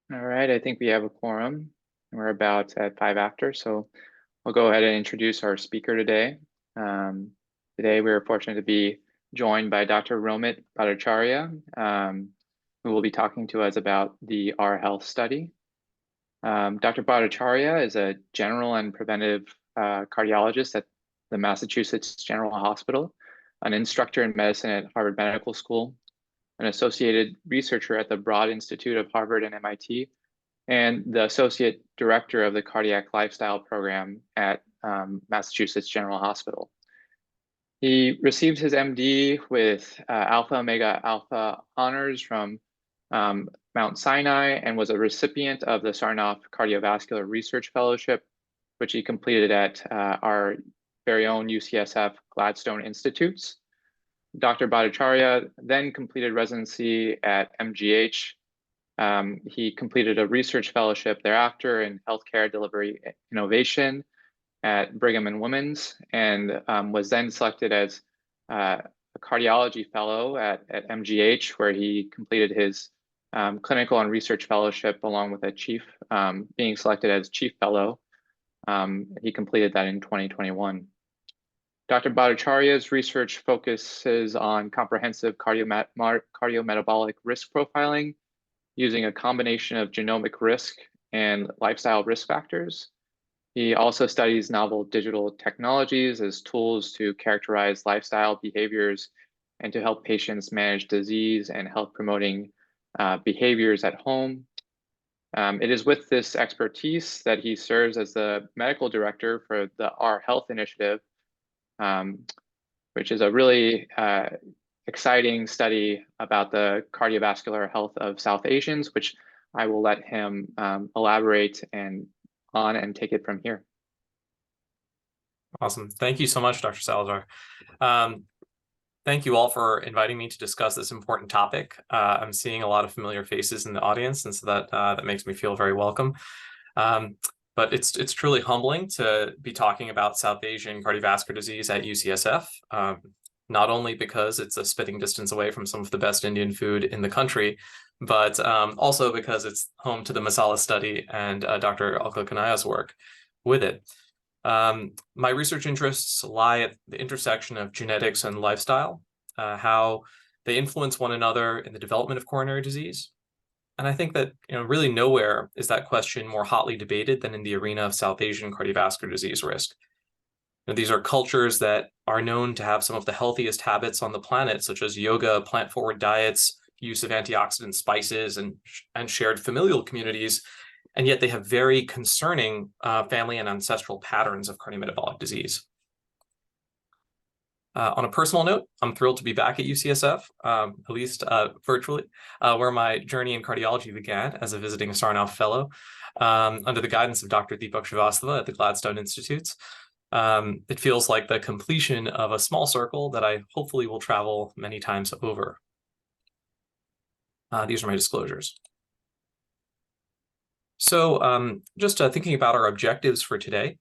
All right, I think we have a quorum. We're about at 5 after, so we'll go ahead and introduce our speaker today. Um, Today, we're fortunate to be joined by Dr. Romit Bhattacharya, who will be talking to us about the OurHealth study. Dr. Bhattacharya is a general and preventive cardiologist at the Massachusetts General Hospital, an instructor in medicine at Harvard Medical School, an associated researcher at the Broad Institute of Harvard and MIT, and the associate director of the cardiac lifestyle program at Massachusetts General Hospital. He received his MD with Alpha Omega Alpha honors from Mount Sinai and was a recipient of the Sarnoff Cardiovascular Research Fellowship, which he completed at our very own UCSF Gladstone Institutes. Dr. Bhattacharya then completed residency at MGH. He completed a research fellowship thereafter in healthcare delivery innovation at Brigham and Women's, and was then selected as a cardiology fellow at MGH, where he completed his clinical and research fellowship along with a chief, being selected as chief fellow. He completed that in 2021. Dr. Bhattacharya's research focuses on comprehensive cardiometabolic risk profiling using a combination of genomic risk and lifestyle risk factors. He also studies novel digital technologies as tools to characterize lifestyle behaviors and to help patients manage disease and health promoting behaviors at home. It is with this expertise that he serves as the medical director for the OurHealth initiative, which is a really exciting study about the cardiovascular health of South Asians, which I will let him elaborate on and take it from here. Awesome. Thank you so much, Dr. Salazar. Thank you all for inviting me to discuss this important topic. I'm seeing a lot of familiar faces in the audience, and so that makes me feel very welcome. But it's truly humbling to be talking about South Asian cardiovascular disease at UCSF, not only because it's a spitting distance away from some of the best Indian food in the country, but also because it's home to the Masala study and Dr. Alka Kanaya's work with it. My research interests lie at the intersection of genetics and lifestyle, how they influence one another in the development of coronary disease. And I think that really nowhere is that question more hotly debated than in the arena of South Asian cardiovascular disease risk. These are cultures that are known to have some of the healthiest habits on the planet, such as yoga, plant-forward diets, use of antioxidant spices, and shared familial communities. And yet they have very concerning family and ancestral patterns of cardiometabolic disease. On a personal note, I'm thrilled to be back at UCSF, at least virtually, where my journey in cardiology began as a visiting Sarnoff Fellow under the guidance of Dr. Deepak Srivastava at the Gladstone Institutes. It feels like the completion of a small circle that I hopefully will travel many times over. These are my disclosures. So just thinking about our objectives for today,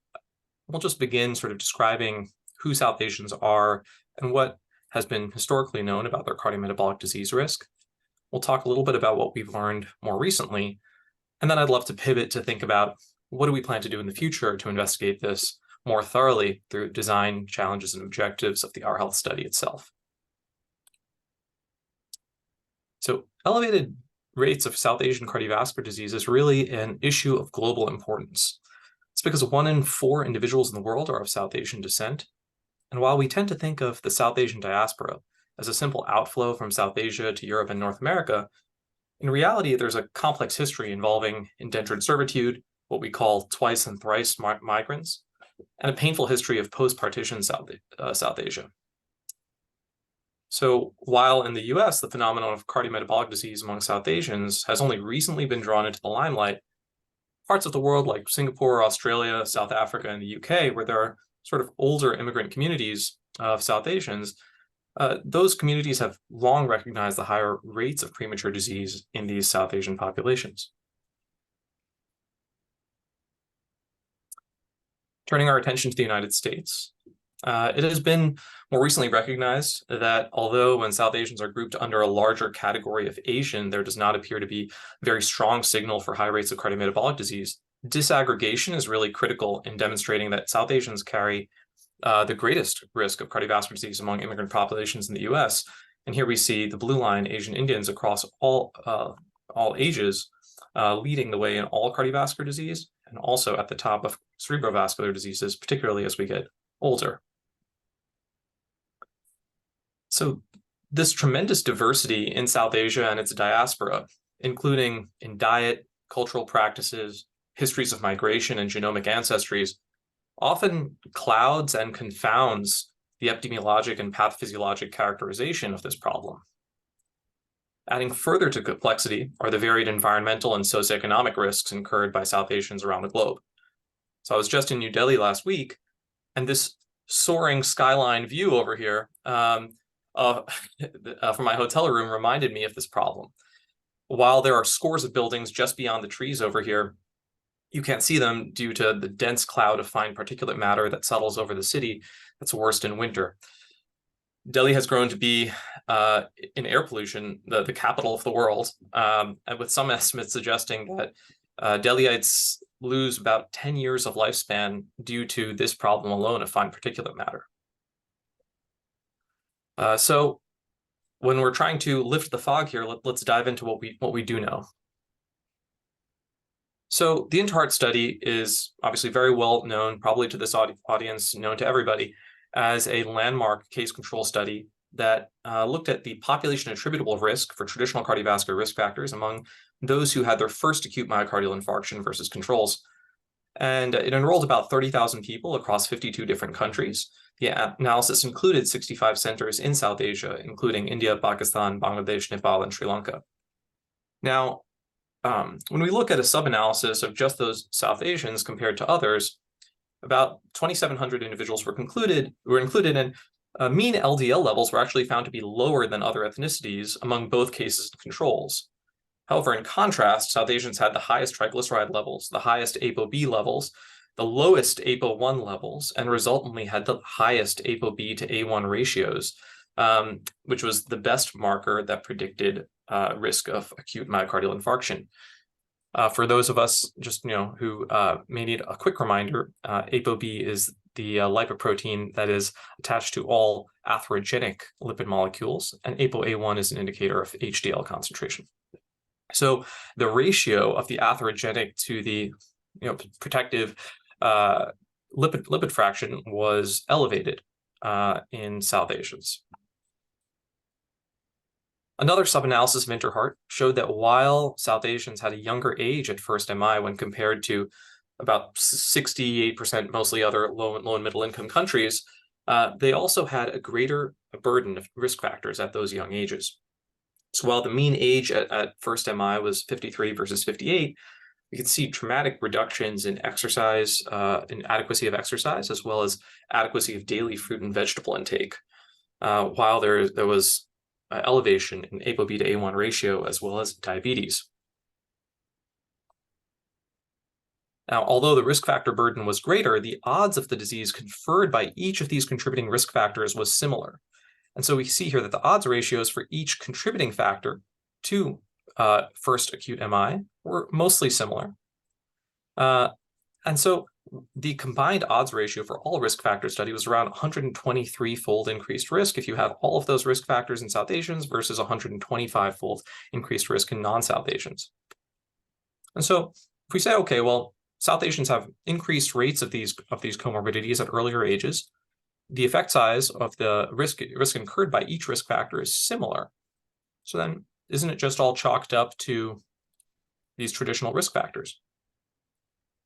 we'll just begin sort of describing who South Asians are and what has been historically known about their cardiometabolic disease risk. We'll talk a little bit about what we've learned more recently, and then I'd love to pivot to think about what do we plan to do in the future to investigate this more thoroughly through design, challenges, and objectives of the OurHealth study itself. So elevated rates of South Asian cardiovascular disease is really an issue of global importance. It's because 1 in 4 individuals in the world are of South Asian descent. And while we tend to think of the South Asian diaspora as a simple outflow from South Asia to Europe and North America, in reality, there's a complex history involving indentured servitude, what we call twice and thrice migrants, and a painful history of post-partition South Asia. So while in the US, the phenomenon of cardiometabolic disease among South Asians has only recently been drawn into the limelight, parts of the world like Singapore, Australia, South Africa, and the UK, where there are sort of older immigrant communities of South Asians, those communities have long recognized the higher rates of premature disease in these South Asian populations. Turning our attention to the United States, It has been more recently recognized that although when South Asians are grouped under a larger category of Asian, there does not appear to be a very strong signal for high rates of cardiometabolic disease, disaggregation is really critical in demonstrating that South Asians carry the greatest risk of cardiovascular disease among immigrant populations in the US. And here we see the blue line, Asian Indians across all ages, leading the way in all cardiovascular disease, and also at the top of cerebrovascular diseases, particularly as we get older. So this tremendous diversity in South Asia and its diaspora, including in diet, cultural practices, histories of migration, and genomic ancestries, often clouds and confounds the epidemiologic and pathophysiologic characterization of this problem. Adding further to complexity are the varied environmental and socioeconomic risks incurred by South Asians around the globe. So I was just in New Delhi last week, and this soaring skyline view over here from my hotel room reminded me of this problem. While there are scores of buildings just beyond the trees over here, you can't see them due to the dense cloud of fine particulate matter that settles over the city that's worst in winter. Delhi has grown to be, in air pollution, the capital of the world, and with some estimates suggesting that Delhiites lose about 10 years of lifespan due to this problem alone of fine particulate matter. So when we're trying to lift the fog here, let's dive into what we do know. So the INTERHEART study is obviously very well known, probably to this audience, known to everybody, as a landmark case control study that looked at the population attributable risk for traditional cardiovascular risk factors among those who had their first acute myocardial infarction versus controls. And it enrolled about 30,000 people across 52 different countries. The analysis included 65 centers in South Asia, including India, Pakistan, Bangladesh, Nepal, and Sri Lanka. Now, when we look at a sub-analysis of just those South Asians compared to others, about 2,700 individuals were included, and mean LDL levels were actually found to be lower than other ethnicities among both cases and controls. However, in contrast, South Asians had the highest triglyceride levels, the highest ApoB levels, the lowest APO1 levels, and resultantly had the highest ApoB to A1 ratios, which was the best marker that predicted risk of acute myocardial infarction. For those of us just who may need a quick reminder, ApoB is the lipoprotein that is attached to all atherogenic lipid molecules, and ApoA1 is an indicator of HDL concentration. So the ratio of the atherogenic to the protective lipid fraction was elevated in South Asians. Another sub-analysis of INTERHEART showed that while South Asians had a younger age at first MI when compared to about 68% mostly other low and middle income countries, they also had a greater burden of risk factors at those young ages. So while the mean age at first MI was 53 versus 58, we can see dramatic reductions in exercise, in adequacy of exercise, as well as adequacy of daily fruit and vegetable intake, while there was elevation in ApoB to A1 ratio, as well as diabetes. Now, although the risk factor burden was greater, the odds of the disease conferred by each of these contributing risk factors was similar. And so we see here that the odds ratios for each contributing factor to first acute MI were mostly similar. And so the combined odds ratio for all risk factor study was around 123-fold increased risk if you have all of those risk factors in South Asians versus 125-fold increased risk in non-South Asians. And so if we say, okay, well, South Asians have increased rates of these comorbidities at earlier ages, the effect size of the risk incurred by each risk factor is similar. So then isn't it just all chalked up to these traditional risk factors?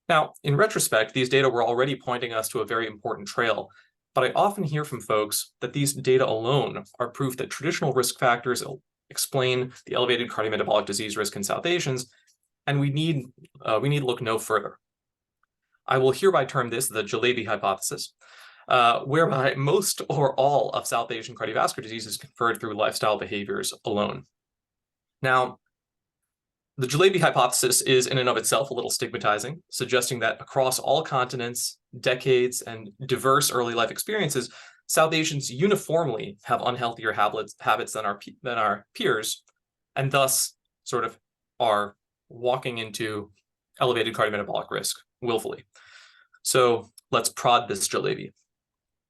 Now, in retrospect, these data were already pointing us to a very important trail, but I often hear from folks that these data alone are proof that traditional risk factors explain the elevated cardiometabolic disease risk in South Asians, and we need to look no further. I will hereby term this the jalebi hypothesis, whereby most or all of South Asian cardiovascular disease is conferred through lifestyle behaviors alone. Now, The jalebi hypothesis is in and of itself a little stigmatizing, suggesting that across all continents, decades, and diverse early life experiences, South Asians uniformly have unhealthier habits than our peers, and thus sort of are walking into elevated cardiometabolic risk willfully. So let's prod this jalebi.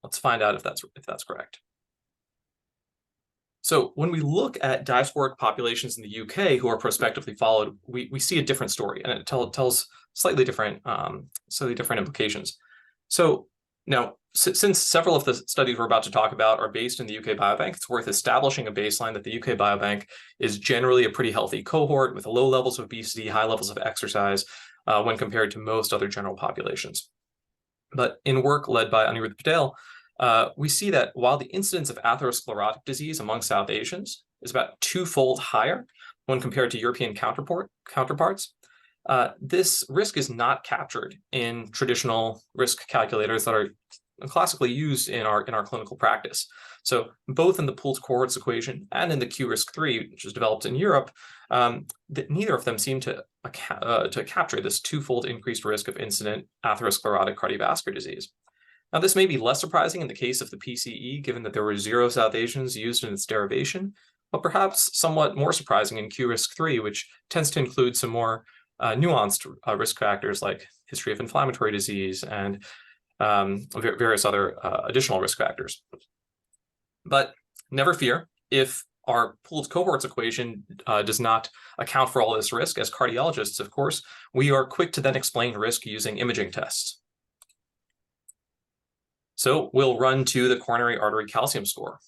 Let's find out if that's correct. So when we look at diasporic populations in the UK who are prospectively followed, we see a different story, and it tells slightly different implications. So now, since several of the studies we're about to talk about are based in the UK Biobank, it's worth establishing a baseline that the UK Biobank is generally a pretty healthy cohort with low levels of obesity, high levels of exercise when compared to most other general populations. But in work led by Anirudh Patel, we see that while the incidence of atherosclerotic disease among South Asians is about twofold higher when compared to European counterparts, this risk is not captured in traditional risk calculators that are classically used in our clinical practice. So both in the pooled cohorts equation and in the Q-risk3, which was developed in Europe, neither of them seem to capture this twofold increased risk of incident atherosclerotic cardiovascular disease. Now, this may be less surprising in the case of the PCE, given that there were 0 South Asians used in its derivation, but perhaps somewhat more surprising in Q-risk3, which tends to include some more nuanced risk factors like history of inflammatory disease and various other additional risk factors. But never fear, if our pooled cohorts equation does not account for all this risk, as cardiologists, of course, we are quick to then explain risk using imaging tests. So we'll run to the coronary artery calcium score.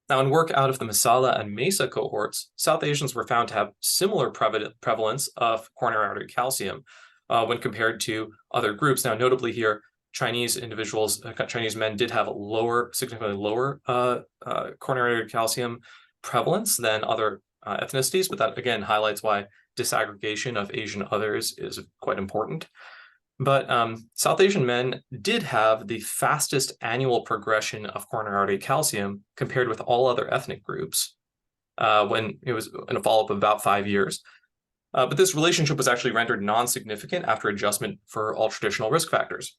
Now, in work out of the Masala and Mesa cohorts, South Asians were found to have similar prevalence of coronary artery calcium when compared to other groups. Now, notably here, Chinese men did have significantly lower coronary artery calcium prevalence than other ethnicities, but that again highlights why disaggregation of Asian others is quite important. But South Asian men did have the fastest annual progression of coronary artery calcium compared with all other ethnic groups when it was in a follow-up of about 5 years. But this relationship was actually rendered non-significant after adjustment for all traditional risk factors.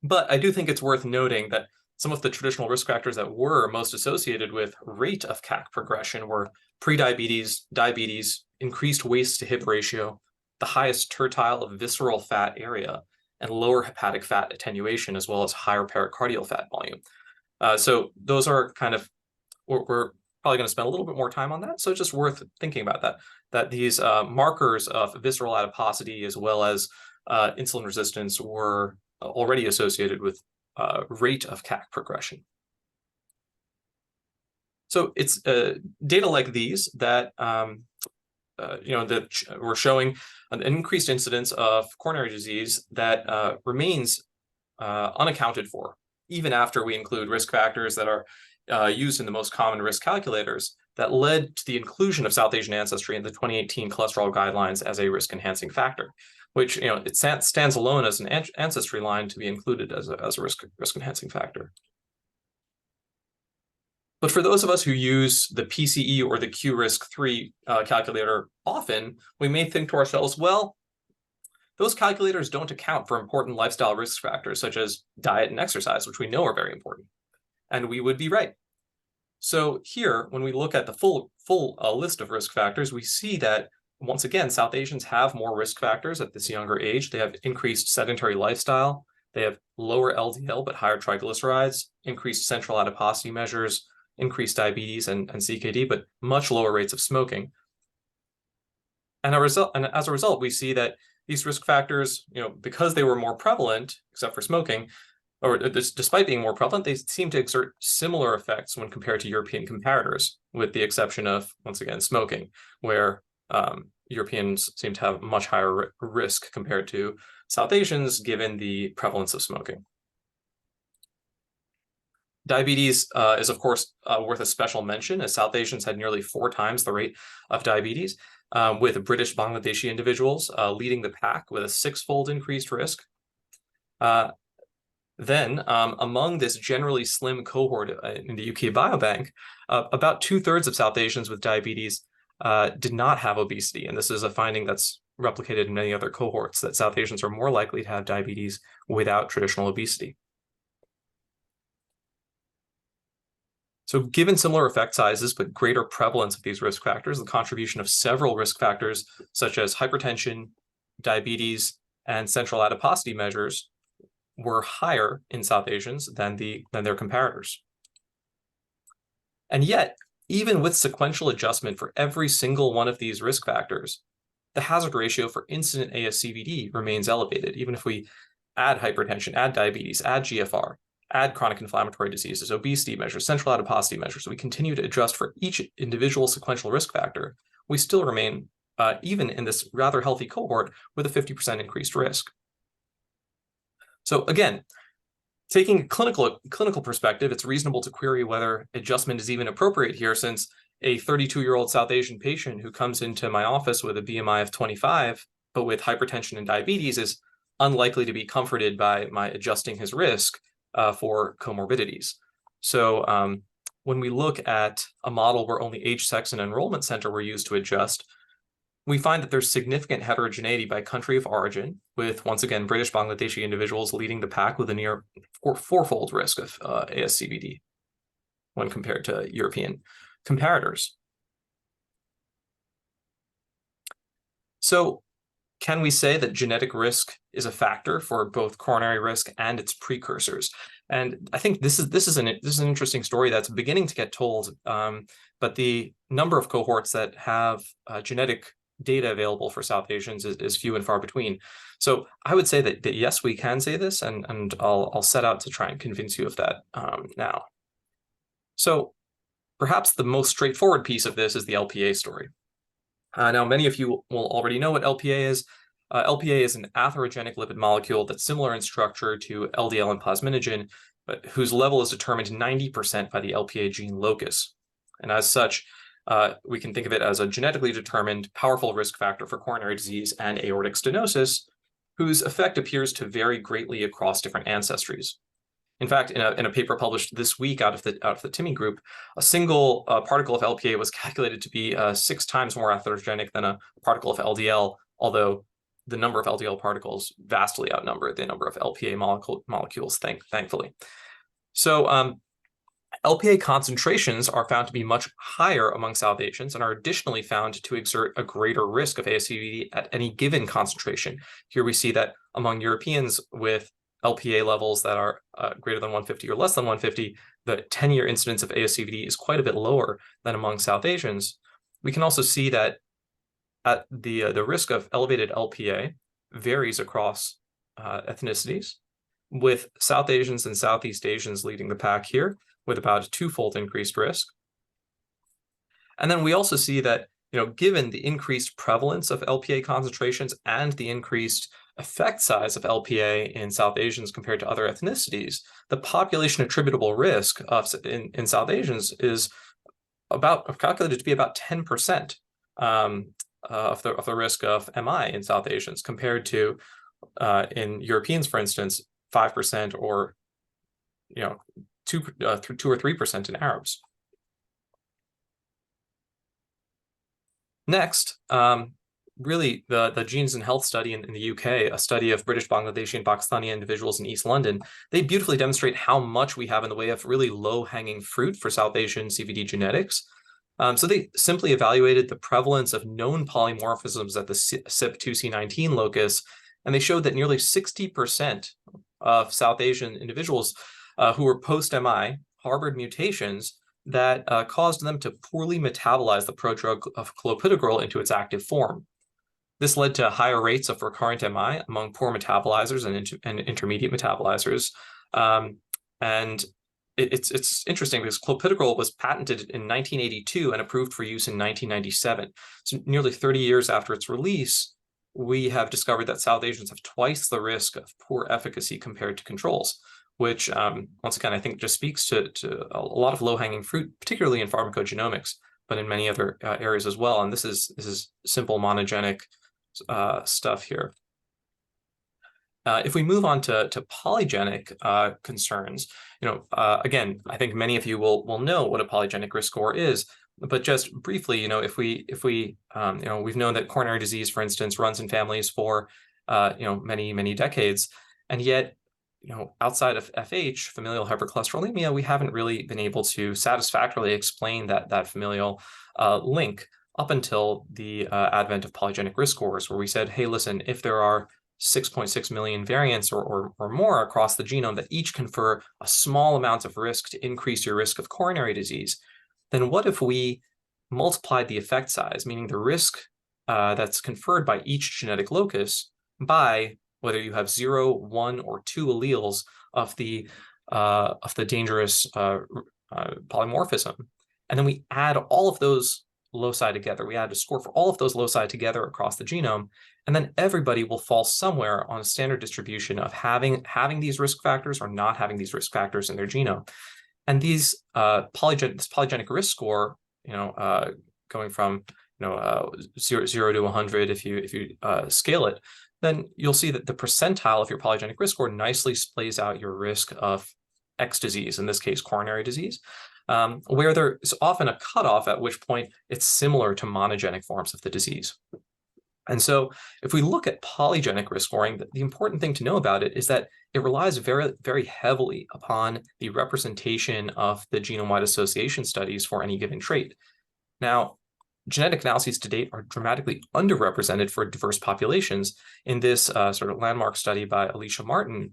But I do think it's worth noting that some of the traditional risk factors that were most associated with rate of CAC progression were prediabetes, diabetes, increased waist to hip ratio, the highest tertile of visceral fat area, and lower hepatic fat attenuation, as well as higher pericardial fat volume. So those are kind of, we're probably going to spend a little bit more time on that. So it's just worth thinking about that these markers of visceral adiposity as well as insulin resistance were already associated with rate of CAC progression. So it's data like these that that we're showing an increased incidence of coronary disease that remains unaccounted for, even after we include risk factors that are used in the most common risk calculators that led to the inclusion of South Asian ancestry in the 2018 cholesterol guidelines as a risk-enhancing factor, which it stands alone as an ancestry line to be included as a risk-enhancing factor. But for those of us who use the PCE or the Q-risk3 calculator often, we may think to ourselves, well, those calculators don't account for important lifestyle risk factors such as diet and exercise, which we know are very important. And we would be right. So here, when we look at the full list of risk factors, we see that, once again, South Asians have more risk factors at this younger age. They have increased sedentary lifestyle. They have lower LDL but higher triglycerides, increased central adiposity measures, increased diabetes and CKD, but much lower rates of smoking. And as a result, we see that these risk factors, because they were more prevalent, except for smoking, or despite being more prevalent, they seem to exert similar effects when compared to European comparators, with the exception of, once again, smoking, where Europeans seem to have much higher risk compared to South Asians, given the prevalence of smoking. Diabetes is, of course, worth a special mention, as South Asians had nearly 4 times the rate of diabetes, with British Bangladeshi individuals leading the pack with a 6-fold increased risk. Then, among this generally slim cohort in the UK Biobank, about 2/3 of South Asians with diabetes did not have obesity. And this is a finding that's replicated in many other cohorts, that South Asians are more likely to have diabetes without traditional obesity. So given similar effect sizes, but greater prevalence of these risk factors, the contribution of several risk factors, such as hypertension, diabetes, and central adiposity measures, were higher in South Asians than their comparators. And yet, even with sequential adjustment for every single one of these risk factors, the hazard ratio for incident ASCVD remains elevated, even if we add hypertension, add diabetes, add GFR, add chronic inflammatory diseases, obesity measures, central adiposity measures. We continue to adjust for each individual sequential risk factor. We still remain, even in this rather healthy cohort, with a 50% increased risk. So again, taking a clinical perspective, it's reasonable to query whether adjustment is even appropriate here, since a 32-year-old South Asian patient who comes into my office with a BMI of 25, but with hypertension and diabetes, is unlikely to be comforted by my adjusting his risk for comorbidities. So when we look at a model where only age, sex, and enrollment center were used to adjust, we find that there's significant heterogeneity by country of origin, with, once again, British Bangladeshi individuals leading the pack with a near fourfold risk of ASCVD when compared to European comparators. So can we say that genetic risk is a factor for both coronary risk and its precursors? And I think this is an interesting story that's beginning to get told, but the number of cohorts that have genetic data available for South Asians is few and far between. So I would say that yes, we can say this, and I'll set out to try and convince you of that now. So perhaps the most straightforward piece of this is the LPA story. Now, many of you will already know what LPA is. LPA is an atherogenic lipid molecule that's similar in structure to LDL and plasminogen, but whose level is determined 90% by the LPA gene locus. And as such, we can think of it as a genetically determined powerful risk factor for coronary disease and aortic stenosis, whose effect appears to vary greatly across different ancestries. In fact, in a paper published this week out of the Timmy group, a single particle of LPA was calculated to be 6 times more atherogenic than a particle of LDL, although the number of LDL particles vastly outnumber the number of LPA molecules, thankfully. So LPA concentrations are found to be much higher among South Asians and are additionally found to exert a greater risk of ASCVD at any given concentration. Here we see that among Europeans with LPA levels that are greater than 150 or less than 150, the 10-year incidence of ASCVD is quite a bit lower than among South Asians. We can also see that the risk of elevated LPA varies across ethnicities, with South Asians and Southeast Asians leading the pack here, with about a 2-fold increased risk. And then we also see that, given the increased prevalence of LPA concentrations and the increased effect size of LPA in South Asians compared to other ethnicities, the population attributable risk in South Asians is calculated to be about 10% of the risk of MI in South Asians, compared to in Europeans, for instance, 5%, or 2 or 3% in Arabs. Next, really the Genes and Health study in the UK, a study of British, Bangladeshi, and Pakistani individuals in East London, they beautifully demonstrate how much we have in the way of really low-hanging fruit for South Asian CVD genetics. So they simply evaluated the prevalence of known polymorphisms at the CYP2C19 locus, and they showed that nearly 60% of South Asian individuals who were post-MI harbored mutations that caused them to poorly metabolize the prodrug of clopidogrel into its active form. This led to higher rates of recurrent MI among poor metabolizers and intermediate metabolizers. And it's interesting because clopidogrel was patented in 1982 and approved for use in 1997. So nearly 30 years after its release, we have discovered that South Asians have twice the risk of poor efficacy compared to controls, which, once again, I think just speaks to a lot of low-hanging fruit, particularly in pharmacogenomics, but in many other areas as well. And this is simple monogenic stuff here. If we move on to polygenic concerns, again, I think many of you will know what a polygenic risk score is, But just briefly, we've known that coronary disease, for instance, runs in families for many decades, and yet outside of FH, familial hypercholesterolemia, we haven't really been able to satisfactorily explain that familial link up until the advent of polygenic risk scores, where we said, hey, listen, if there are 6.6 million variants or more across the genome that each confer a small amount of risk to increase your risk of coronary disease, then what if we multiplied the effect size, meaning the risk that's conferred by each genetic locus by whether you have 0, 1, or 2 alleles of the dangerous polymorphism, and then we add all of those loci together. We add a score for all of those loci together across the genome, and then everybody will fall somewhere on a standard distribution of having these risk factors or not having these risk factors in their genome. And these this polygenic risk score, going from 0 to 100, if you scale it, then you'll see that the percentile of your polygenic risk score nicely splays out your risk of X disease, in this case, coronary disease, where there is often a cutoff at which point it's similar to monogenic forms of the disease. And so if we look at polygenic risk scoring, the important thing to know about it is that it relies very, very heavily upon the representation of the genome-wide association studies for any given trait. Now, genetic analyses to date are dramatically underrepresented for diverse populations. In this sort of landmark study by Alicia Martin,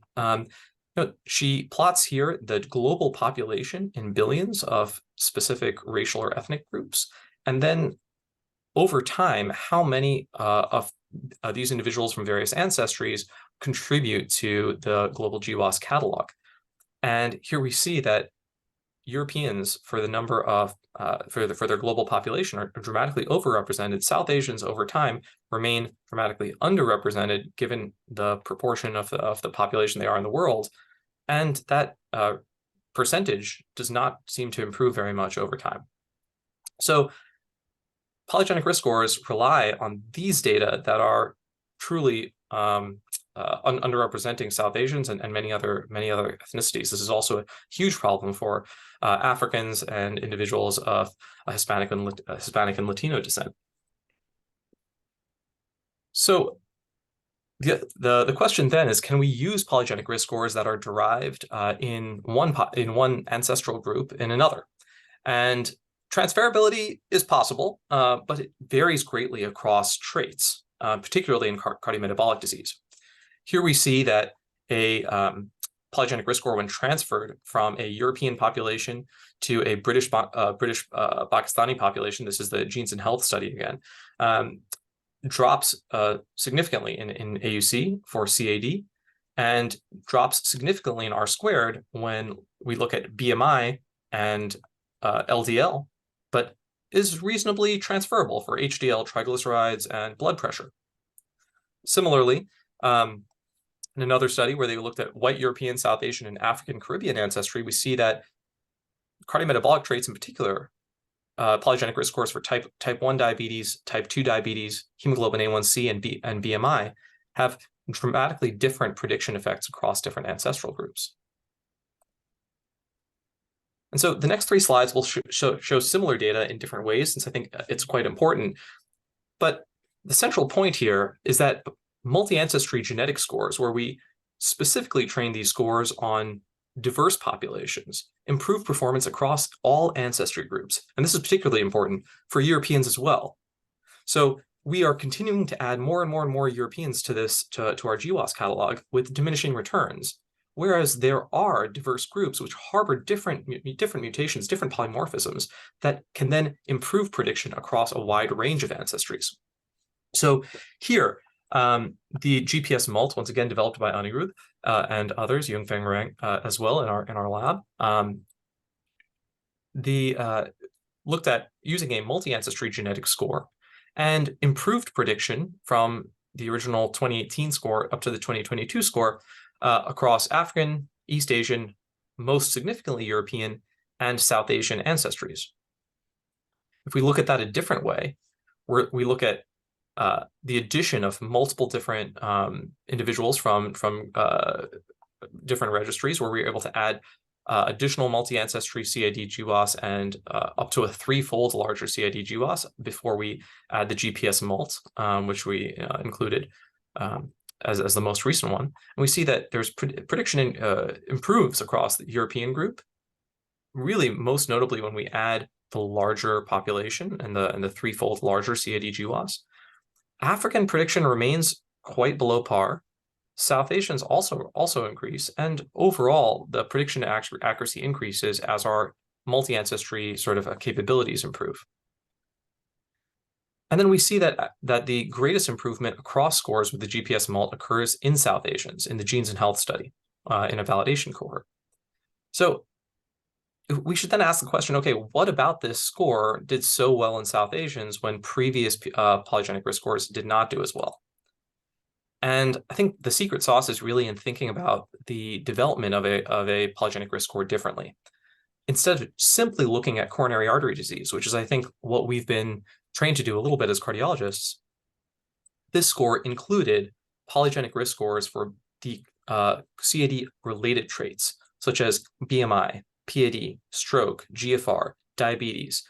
she plots here the global population in billions of specific racial or ethnic groups, and then over time, how many of these individuals from various ancestries contribute to the global GWAS catalog. And here we see that Europeans, for the number of for their global population, are dramatically overrepresented. South Asians over time remain dramatically underrepresented given the proportion of the population they are in the world, and that percentage does not seem to improve very much over time. So polygenic risk scores rely on these data that are truly underrepresenting South Asians and many other ethnicities. This is also a huge problem for Africans and individuals of Hispanic and Latino descent. So the question then is, can we use polygenic risk scores that are derived in one ancestral group in another? And transferability is possible, but it varies greatly across traits, particularly in cardiometabolic disease. Here we see that a polygenic risk score, when transferred from a European population to a British Pakistani population, this is the Genes and Health study again, drops significantly in AUC for CAD, and drops significantly in R squared when we look at BMI and LDL, but is reasonably transferable for HDL, triglycerides, and blood pressure. Similarly, in another study where they looked at white European, South Asian, and African Caribbean ancestry, we see that cardiometabolic traits in particular, polygenic risk scores for type 1 diabetes, type 2 diabetes, hemoglobin A1C, and BMI have dramatically different prediction effects across different ancestral groups. And so the next 3 slides will show similar data in different ways, since I think it's quite important. But the central point here is that multi-ancestry genetic scores, where we specifically train these scores on diverse populations, improve performance across all ancestry groups. And this is particularly important for Europeans as well. So we are continuing to add more and more Europeans to our GWAS catalog with diminishing returns, whereas there are diverse groups which harbor different mutations, different polymorphisms that can then improve prediction across a wide range of ancestries. So here, the GPS Mult, once again developed by Anirudh and others, Yungfeng Rang as well in our lab, looked at using a multi-ancestry genetic score and improved prediction from the original 2018 score up to the 2022 score across African, East Asian, most significantly European, and South Asian ancestries. If we look at that a different way, we look at the addition of multiple different individuals from different registries, where we were able to add additional multi-ancestry CID GWAS and up to a 3-fold larger CID GWAS before we add the GPS mult, which we included as the most recent one. And we see that there's prediction improves across the European group, really most notably when we add the larger population and the 3-fold larger CID GWAS. African prediction remains quite below par. South Asians also increase, and overall the prediction accuracy increases as our multi-ancestry sort of capabilities improve. And then we see that the greatest improvement across scores with the GPS mult occurs in South Asians in the Genes and Health study in a validation cohort. So we should then ask the question, okay, what about this score did so well in South Asians when previous polygenic risk scores did not do as well? And I think the secret sauce is really in thinking about the development of a polygenic risk score differently. Instead of simply looking at coronary artery disease, which is, I think, what we've been trained to do a little bit as cardiologists, this score included polygenic risk scores for the CAD-related traits, such as BMI, PAD, stroke, GFR, diabetes,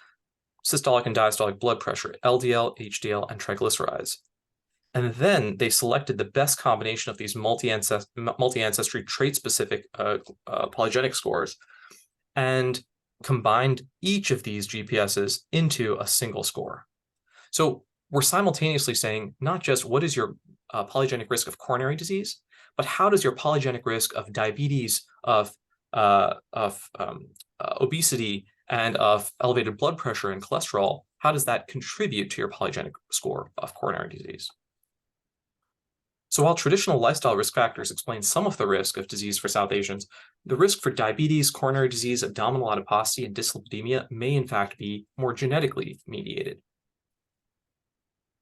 systolic and diastolic blood pressure, LDL, HDL, and triglycerides. And then they selected the best combination of these multi-ancestry trait-specific polygenic scores and combined each of these GPSs into a single score. So we're simultaneously saying not just what is your polygenic risk of coronary disease, but how does your polygenic risk of diabetes, of obesity, and of elevated blood pressure and cholesterol, how does that contribute to your polygenic score of coronary disease? So while traditional lifestyle risk factors explain some of the risk of disease for South Asians, the risk for diabetes, coronary disease, abdominal adiposity, and dyslipidemia may in fact be more genetically mediated.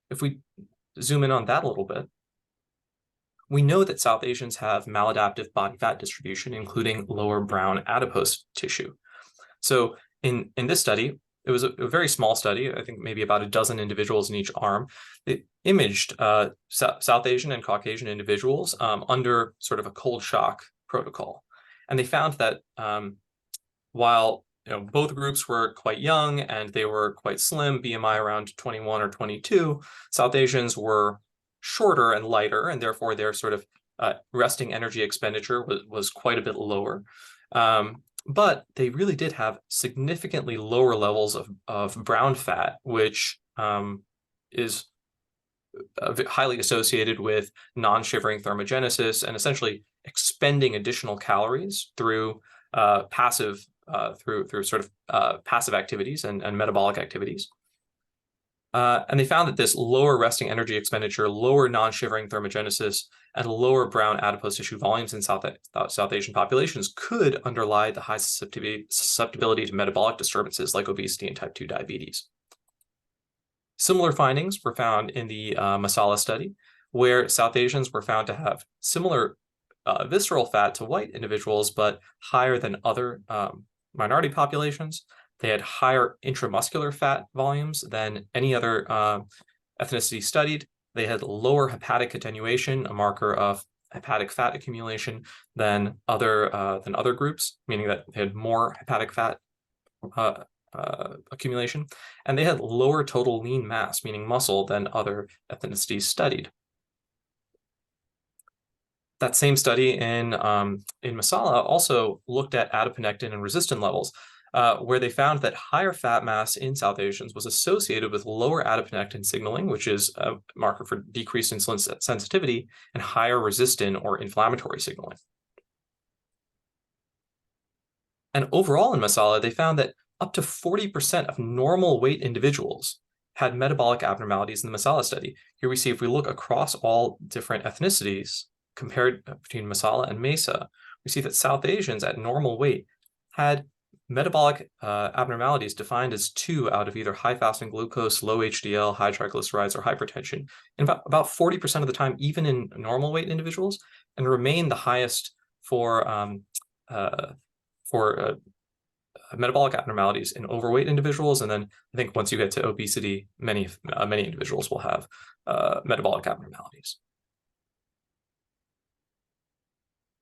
If we zoom in on that a little bit, we know that South Asians have maladaptive body fat distribution, including lower brown adipose tissue. So in this study, it was a very small study, I think maybe about a dozen individuals in each arm. It imaged South Asian and Caucasian individuals under sort of a cold shock protocol. And they found that while both groups were quite young and they were quite slim, BMI around 21 or 22, South Asians were shorter and lighter, and therefore their sort of resting energy expenditure was quite a bit lower. But they really did have significantly lower levels of brown fat, which is highly associated with non-shivering thermogenesis and essentially expending additional calories through passive activities and metabolic activities. And they found that this lower resting energy expenditure, lower non-shivering thermogenesis, and lower brown adipose tissue volumes in South Asian populations could underlie the high susceptibility to metabolic disturbances like obesity and type 2 diabetes. Similar findings were found in the Masala study, where South Asians were found to have similar visceral fat to white individuals, but higher than other minority populations. They had higher intramuscular fat volumes than any other ethnicity studied. They had lower hepatic attenuation, a marker of hepatic fat accumulation, than other groups, meaning that they had more hepatic fat accumulation. And they had lower total lean mass, meaning muscle, than other ethnicities studied. That same study in Masala also looked at adiponectin and resistin levels, where they found that higher fat mass in South Asians was associated with lower adiponectin signaling, which is a marker for decreased insulin sensitivity, and higher resistin or inflammatory signaling. And overall in Masala, they found that up to 40% of normal weight individuals had metabolic abnormalities in the Masala study. Here we see if we look across all different ethnicities, compared between Masala and Mesa, we see that South Asians at normal weight had metabolic abnormalities defined as 2 out of either high fasting glucose, low HDL, high triglycerides, or hypertension, and about 40% of the time, even in normal weight individuals, and remain the highest for metabolic abnormalities in overweight individuals. And then I think once you get to obesity, many individuals will have metabolic abnormalities.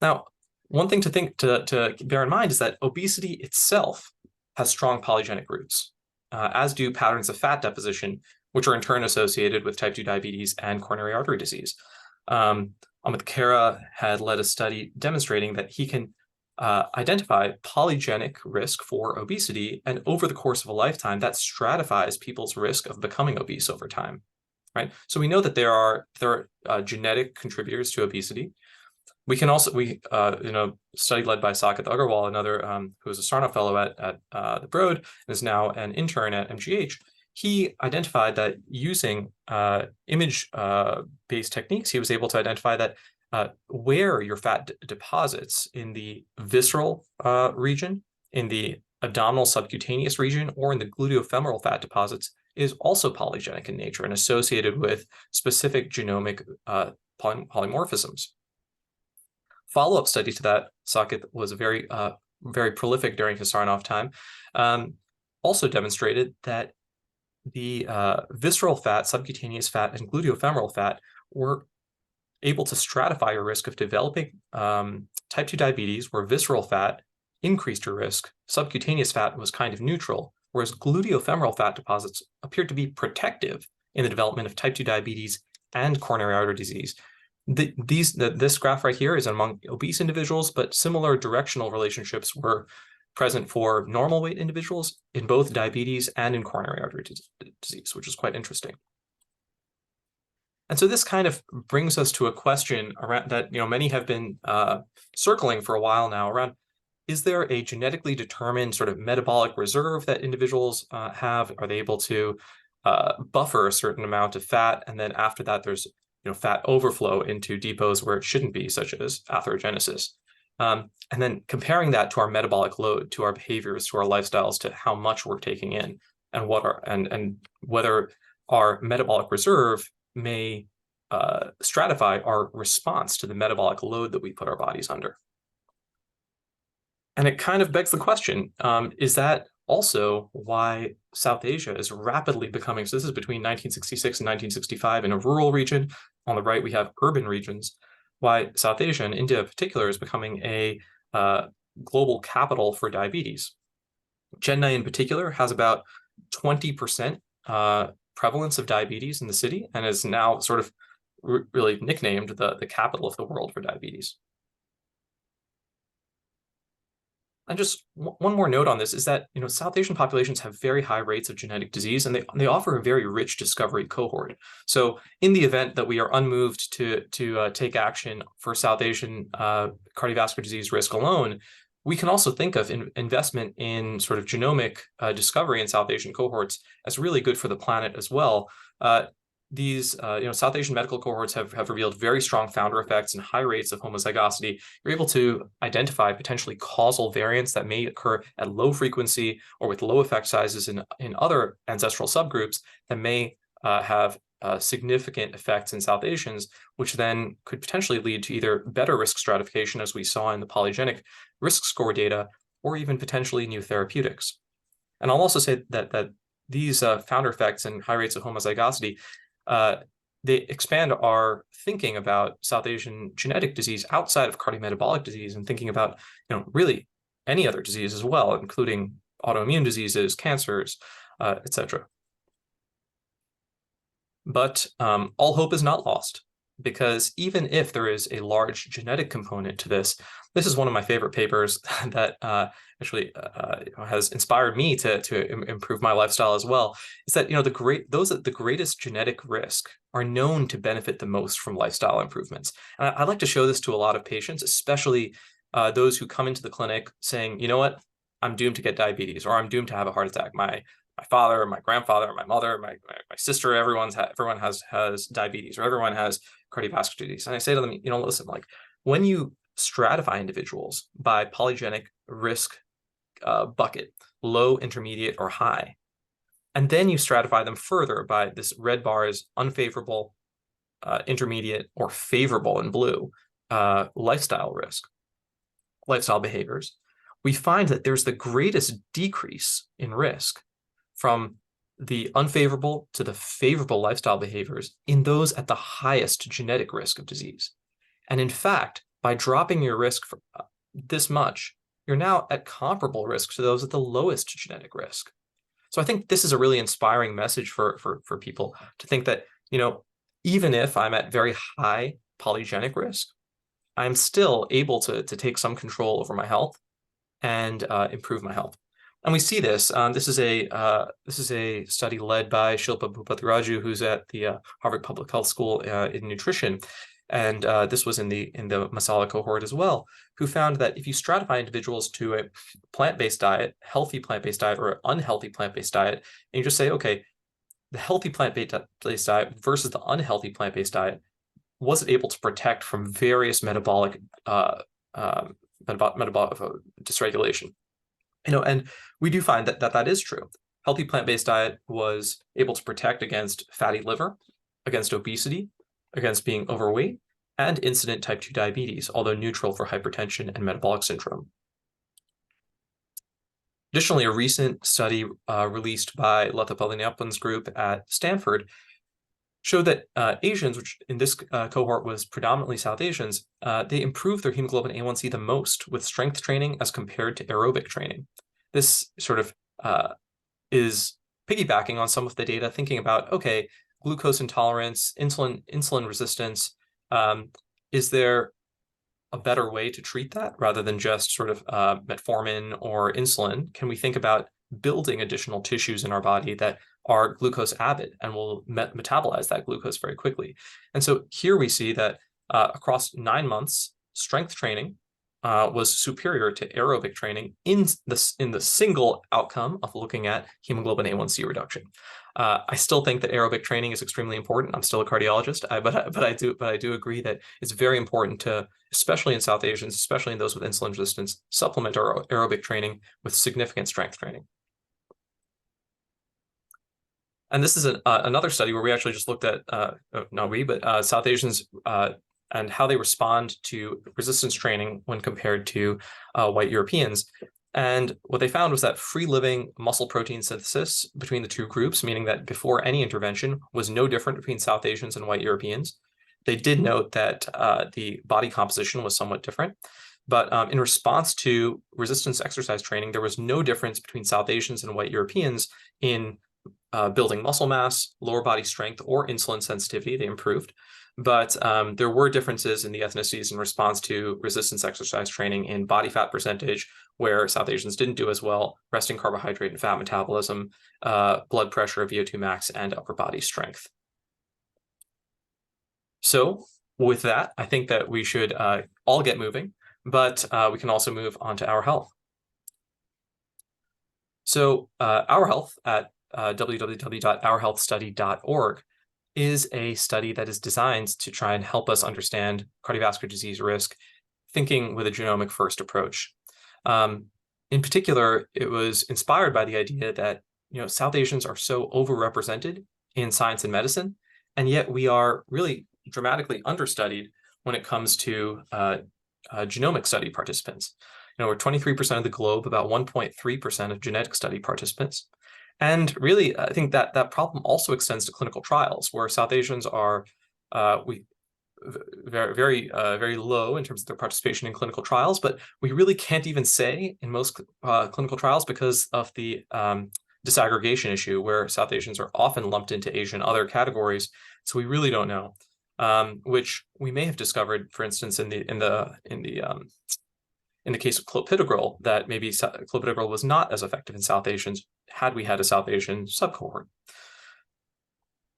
Now, one thing to bear in mind is that obesity itself has strong polygenic roots, as do patterns of fat deposition, which are in turn associated with type 2 diabetes and coronary artery disease. Amit Khera had led a study demonstrating that he can identify polygenic risk for obesity, and over the course of a lifetime, that stratifies people's risk of becoming obese over time. Right. So we know that there are genetic contributors to obesity. We can also, study led by Saket Agarwal, another who was a Sarno fellow at the Broad and is now an intern at MGH. He identified that using image-based techniques, he was able to identify that where your fat deposits in the visceral region, in the abdominal subcutaneous region, or in the gluteofemoral fat deposits is also polygenic in nature and associated with specific genomic polymorphisms. Follow-up study to that, Saket was very prolific during his Sarnoff time, also demonstrated that the visceral fat, subcutaneous fat, and gluteofemoral fat were able to stratify your risk of developing type 2 diabetes, where visceral fat increased your risk, subcutaneous fat was kind of neutral, whereas gluteofemoral fat deposits appeared to be protective in the development of type 2 diabetes and coronary artery disease. This graph right here is among obese individuals, but similar directional relationships were present for normal weight individuals in both diabetes and in coronary artery disease, which is quite interesting. And so this kind of brings us to a question around that many have been circling for a while now around, is there a genetically determined sort of metabolic reserve that individuals have? Are they able to buffer a certain amount of fat, and then after that there's fat overflow into depots where it shouldn't be, such as atherogenesis? And then comparing that to our metabolic load, to our behaviors, to our lifestyles, to how much we're taking in, and whether our metabolic reserve may stratify our response to the metabolic load that we put our bodies under. And it kind of begs the question, is that also why South Asia is rapidly becoming, so this is between 1966 and 1965 in a rural region. On the right, we have urban regions. Why South Asia, and India in particular, is becoming a global capital for diabetes. Chennai in particular has about 20% prevalence of diabetes in the city, and is now sort of really nicknamed the capital of the world for diabetes. And just one more note on this is that South Asian populations have very high rates of genetic disease, and they offer a very rich discovery cohort. So in the event that we are unmoved to take action for South Asian cardiovascular disease risk alone, we can also think of investment in sort of genomic discovery in South Asian cohorts as really good for the planet as well. These South Asian medical cohorts have revealed very strong founder effects and high rates of homozygosity. You're able to identify potentially causal variants that may occur at low frequency or with low effect sizes in other ancestral subgroups that may have significant effects in South Asians, which then could potentially lead to either better risk stratification, as we saw in the polygenic risk score data, or even potentially new therapeutics. And I'll also say that these founder effects and high rates of homozygosity, they expand our thinking about South Asian genetic disease outside of cardiometabolic disease, and thinking about really any other disease as well, including autoimmune diseases, cancers, etc. But all hope is not lost, because even if there is a large genetic component to this is one of my favorite papers that actually has inspired me to improve my lifestyle as well, is that those at the greatest genetic risk are known to benefit the most from lifestyle improvements. And I like to show this to a lot of patients, especially those who come into the clinic saying, what, I'm doomed to get diabetes, or I'm doomed to have a heart attack. My father, my grandfather, my mother, my sister, everyone has diabetes, or everyone has cardiovascular disease. And I say to them, listen, like, when you stratify individuals by polygenic risk bucket, low, intermediate, or high, and then you stratify them further by this red bar is unfavorable, intermediate, or favorable in blue, lifestyle behaviors, we find that there's the greatest decrease in risk from the unfavorable to the favorable lifestyle behaviors in those at the highest genetic risk of disease. And in fact, by dropping your risk this much, you're now at comparable risk to those at the lowest genetic risk. So I think this is a really inspiring message for people to think that, even if I'm at very high polygenic risk, I'm still able to take some control over my health and improve my health. And we see this. This is a study led by Shilpa Bhattacharya, who's at the Harvard Public Health School in nutrition, and this was in the Masala cohort as well, who found that if you stratify individuals to a plant-based diet, healthy plant-based diet, or unhealthy plant-based diet, and you just say, okay, the healthy plant-based diet versus the unhealthy plant-based diet, was it able to protect from various metabolic dysregulation? And we do find that is true. Healthy plant-based diet was able to protect against fatty liver, against obesity, against being overweight, and incident type 2 diabetes, although neutral for hypertension and metabolic syndrome. Additionally, a recent study released by Lata Palaniappan's group at Stanford showed that Asians, which in this cohort was predominantly South Asians, they improved their hemoglobin A1C the most with strength training as compared to aerobic training. This sort of is piggybacking on some of the data, thinking about, okay, glucose intolerance, insulin resistance, is there a better way to treat that rather than just sort of metformin or insulin? Can we think about building additional tissues in our body that are glucose avid and will metabolize that glucose very quickly? And so here we see that across 9 months, strength training was superior to aerobic training in the single outcome of looking at hemoglobin A1C reduction. I still think that aerobic training is extremely important. I'm still a cardiologist, but I do agree that it's very important to, especially in South Asians, especially in those with insulin resistance, supplement our aerobic training with significant strength training. And this is another study where we actually just looked at, South Asians and how they respond to resistance training when compared to white Europeans. And what they found was that free-living muscle protein synthesis between the two groups, meaning that before any intervention, was no different between South Asians and white Europeans. They did note that the body composition was somewhat different. But in response to resistance exercise training, there was no difference between South Asians and white Europeans in building muscle mass, lower body strength, or insulin sensitivity. They improved. But there were differences in the ethnicities in response to resistance exercise training in body fat percentage, where South Asians didn't do as well, resting carbohydrate and fat metabolism, blood pressure, VO2 max, and upper body strength. So with that, I think that we should all get moving, but we can also move on to OurHealth. So OurHealth at www.ourhealthstudy.org is a study that is designed to try and help us understand cardiovascular disease risk, thinking with a genomic first approach. In particular, it was inspired by the idea that South Asians are so overrepresented in science and medicine, and yet we are really dramatically understudied when it comes to genomic study participants. We're 23% of the globe, about 1.3% of genetic study participants. And really, I think that problem also extends to clinical trials, where South Asians are very low in terms of their participation in clinical trials, but we really can't even say in most clinical trials because of the disaggregation issue, where South Asians are often lumped into Asian other categories. So we really don't know, which we may have discovered, for instance, in the case of clopidogrel, that maybe clopidogrel was not as effective in South Asians had we had a South Asian subcohort.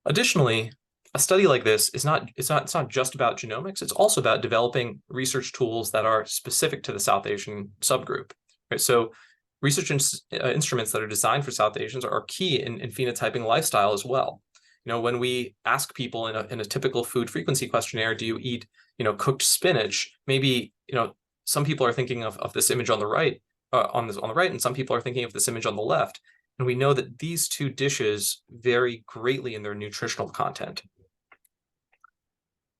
Additionally, a study like this it's not just about genomics, it's also about developing research tools that are specific to the South Asian subgroup. Right? So research instruments that are designed for South Asians are key in phenotyping lifestyle as well. When we ask people in a typical food frequency questionnaire, do you eat cooked spinach? Maybe some people are thinking of this image on the right, and some people are thinking of this image on the left. And we know that these two dishes vary greatly in their nutritional content.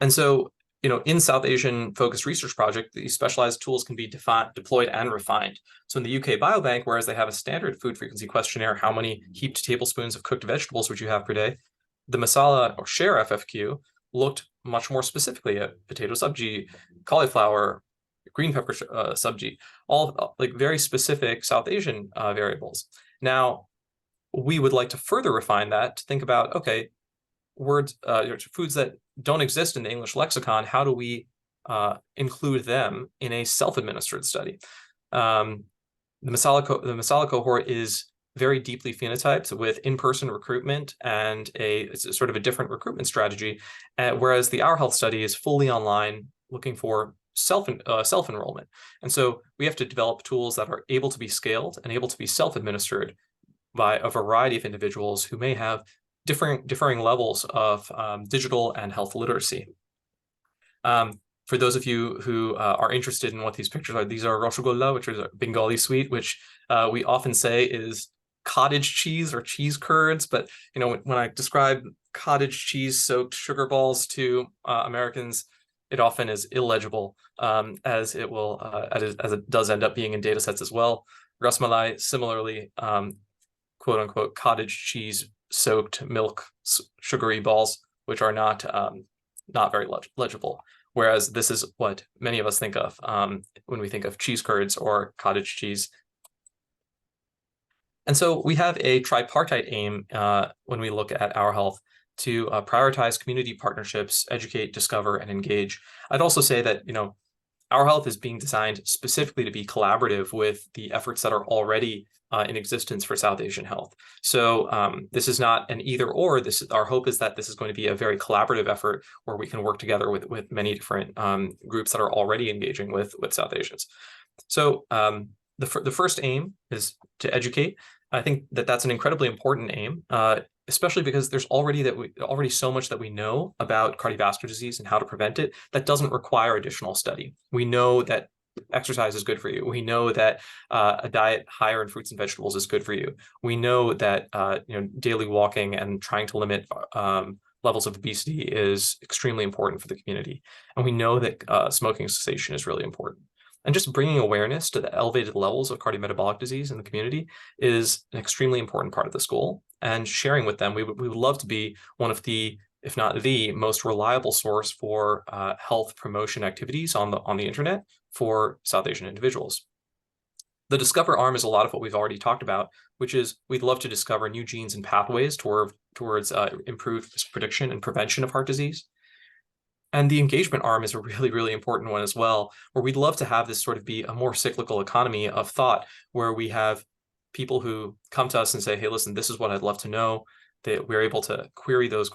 And so, in South Asian focused research project, these specialized tools can be deployed and refined. So in the UK Biobank, whereas they have a standard food frequency questionnaire, how many heaped tablespoons of cooked vegetables would you have per day? The Masala or Share FFQ looked much more specifically at potato sabji, cauliflower, green pepper subgene, all like very specific South Asian variables. Now, we would like to further refine that to think about, okay, words, foods that don't exist in the English lexicon, how do we include them in a self-administered study? The Masala cohort is very deeply phenotyped with in-person recruitment and it's sort of a different recruitment strategy, whereas the OurHealth study is fully online, looking for self-enrollment. And so we have to develop tools that are able to be scaled and able to be self-administered by a variety of individuals who may have differing levels of digital and health literacy. For those of you who are interested in what these pictures are, these are Rasgulla, which is a Bengali sweet, which we often say is cottage cheese or cheese curds. But when I describe cottage cheese soaked sugar balls to Americans, it often is illegible, as it will as it does end up being in data sets as well. Rasmalai, similarly, quote unquote cottage cheese soaked milk sugary balls, which are not very legible. Whereas this is what many of us think of when we think of cheese curds or cottage cheese. And so we have a tripartite aim when we look at OurHealth to prioritize community partnerships, educate, discover, and engage. I'd also say that OurHealth is being designed specifically to be collaborative with the efforts that are already in existence for South Asian health. So this is not an either or. Our hope is that this is going to be a very collaborative effort where we can work together with many different groups that are already engaging with South Asians. So the first aim is to educate. I think that that's an incredibly important aim, especially because there's already so much that we know about cardiovascular disease and how to prevent it that doesn't require additional study. We know that exercise is good for you. We know that a diet higher in fruits and vegetables is good for you. We know that daily walking and trying to limit levels of obesity is extremely important for the community. And we know that smoking cessation is really important. And just bringing awareness to the elevated levels of cardiometabolic disease in the community is an extremely important part of this goal. And sharing with them, we would love to be one of the, if not the most reliable source for health promotion activities on the internet for South Asian individuals. The Discover arm is a lot of what we've already talked about, which is we'd love to discover new genes and pathways towards improved prediction and prevention of heart disease. And the engagement arm is a really, really important one as well, where we'd love to have this sort of be a more cyclical economy of thought, where we have people who come to us and say, hey, listen, this is what I'd love to know, that we're able to query those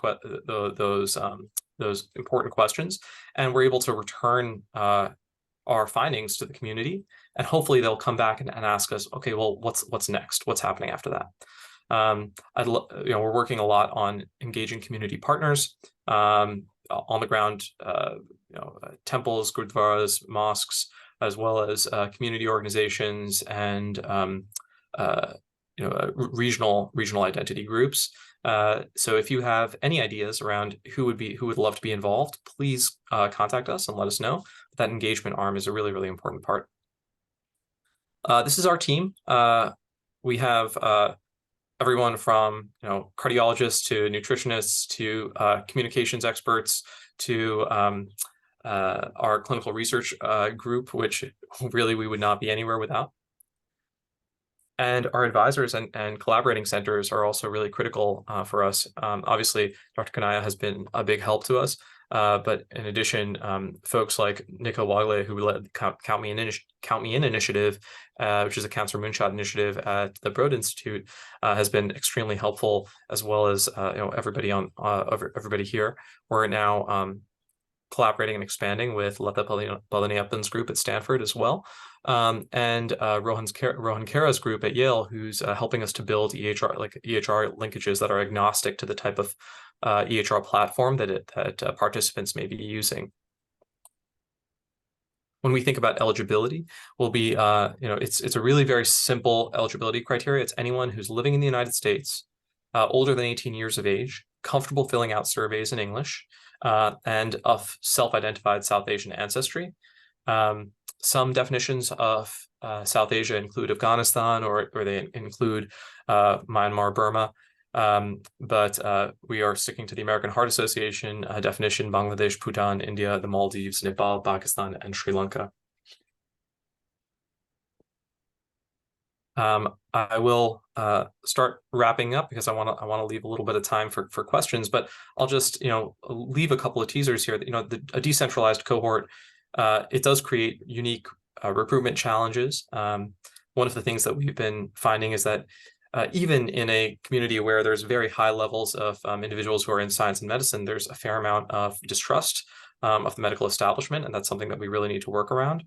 important questions, and we're able to return our findings to the community, and hopefully they'll come back and ask us, okay, well, what's next? What's happening after that? We're working a lot on engaging community partners on the ground, temples, gurdwaras, mosques, as well as community organizations and regional identity groups. So if you have any ideas around who would love to be involved, please contact us and let us know. That engagement arm is a really, really important part. This is our team. We have everyone from cardiologists to nutritionists to communications experts to our clinical research group, which really we would not be anywhere without. And our advisors and collaborating centers are also really critical for us. Obviously, Dr. Kanaya has been a big help to us. But in addition, folks like Nico Wagle, who led the Count Me In initiative, which is a cancer moonshot initiative at the Broad Institute, has been extremely helpful, as well as everybody here. We're now collaborating and expanding with Lata Palaniappan's group at Stanford as well, and Rohan Kara's group at Yale, who's helping us to build EHR linkages that are agnostic to the type of EHR platform that participants may be using. When we think about eligibility, we'll be, it's a really very simple eligibility criteria. It's anyone who's living in the United States, older than 18 years of age, comfortable filling out surveys in English, and of self-identified South Asian ancestry. Some definitions of South Asia include Afghanistan, or they include Myanmar, Burma. But we are sticking to the American Heart Association definition: Bangladesh, Bhutan, India, the Maldives, Nepal, Pakistan, and Sri Lanka. I will start wrapping up because I want to leave a little bit of time for questions, but I'll just leave a couple of teasers here. That a decentralized cohort, it does create unique recruitment challenges. One of the things that we've been finding is that even in a community where there's very high levels of individuals who are in science and medicine, there's a fair amount of distrust of the medical establishment, and that's something that we really need to work around.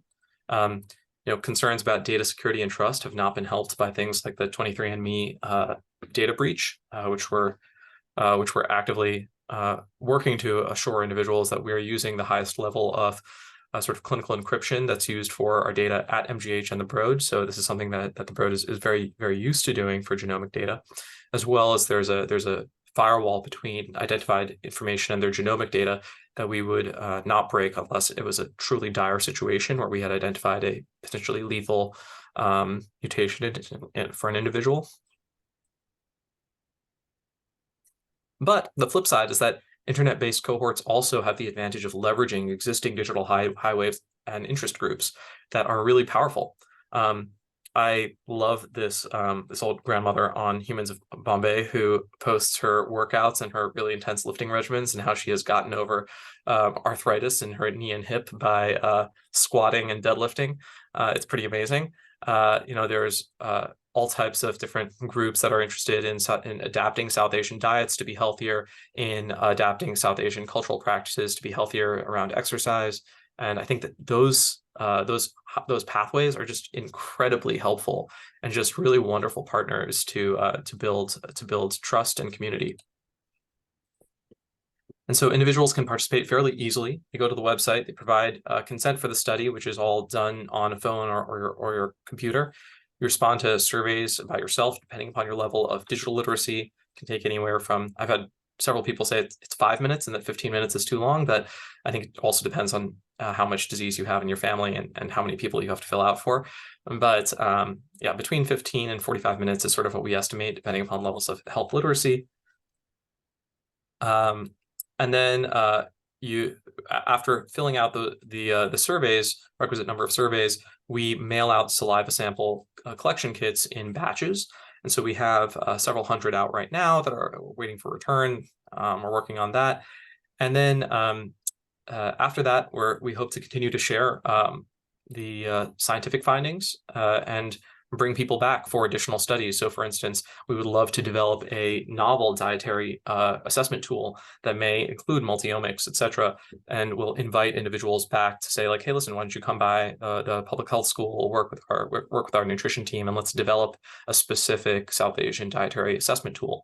Concerns about data security and trust have not been helped by things like the 23andMe data breach, which we're actively working to assure individuals that we are using the highest level of sort of clinical encryption that's used for our data at MGH and the Broad. So this is something that the Broad is very, very used to doing for genomic data, as well as there's a firewall between identified information and their genomic data that we would not break unless it was a truly dire situation where we had identified a potentially lethal mutation for an individual. But the flip side is that internet-based cohorts also have the advantage of leveraging existing digital highways and interest groups that are really powerful. I love this this old grandmother on Humans of Bombay who posts her workouts and her really intense lifting regimens and how she has gotten over arthritis in her knee and hip by squatting and deadlifting. It's pretty amazing. There's all types of different groups that are interested in adapting South Asian diets to be healthier, in adapting South Asian cultural practices to be healthier around exercise. And I think that those pathways are just incredibly helpful and just really wonderful partners to build trust and community. And so individuals can participate fairly easily. They go to the website, they provide consent for the study, which is all done on a phone or your computer. You respond to surveys about yourself, depending upon your level of digital literacy. It can take anywhere from, I've had several people say it's 5 minutes and that 15 minutes is too long, but I think it also depends on how much disease you have in your family and how many people you have to fill out for. But yeah, between 15 and 45 minutes is sort of what we estimate, depending upon levels of health literacy. And then after filling out the surveys, requisite number of surveys, we mail out saliva sample collection kits in batches. And so we have several hundred out right now that are waiting for return. We're working on that. And then after that, we hope to continue to share the scientific findings and bring people back for additional studies. So for instance, we would love to develop a novel dietary assessment tool that may include multi-omics, et cetera, and we'll invite individuals back to say like, hey, listen, why don't you come by the public health school, work with our nutrition team, and let's develop a specific South Asian dietary assessment tool.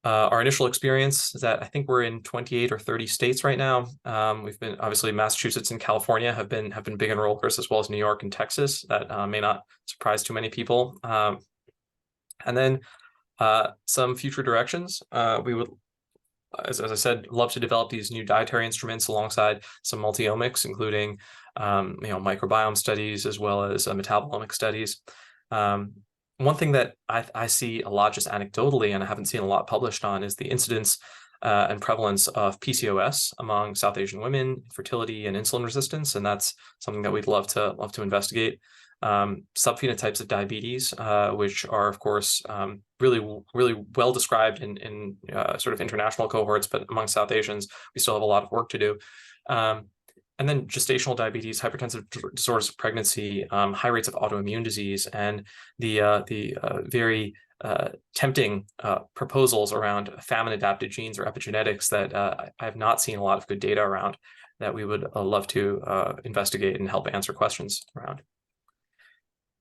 Our initial experience is that I think we're in 28 or 30 states right now. We've been, obviously, Massachusetts and California have been big enrollers, as well as New York and Texas. That may not surprise too many people. And then some future directions. We would, as I said, love to develop these new dietary instruments alongside some multi-omics, including microbiome studies as well as metabolomic studies. One thing that I see a lot just anecdotally, and I haven't seen a lot published on, is the incidence and prevalence of PCOS among South Asian women, fertility and insulin resistance, and that's something that we'd love to investigate. Subphenotypes of diabetes, which are of course really well described in sort of international cohorts, but among South Asians, we still have a lot of work to do. And then gestational diabetes, hypertensive disorders of pregnancy, high rates of autoimmune disease, and the very tempting proposals around famine-adapted genes or epigenetics that I have not seen a lot of good data around that we would love to investigate and help answer questions around.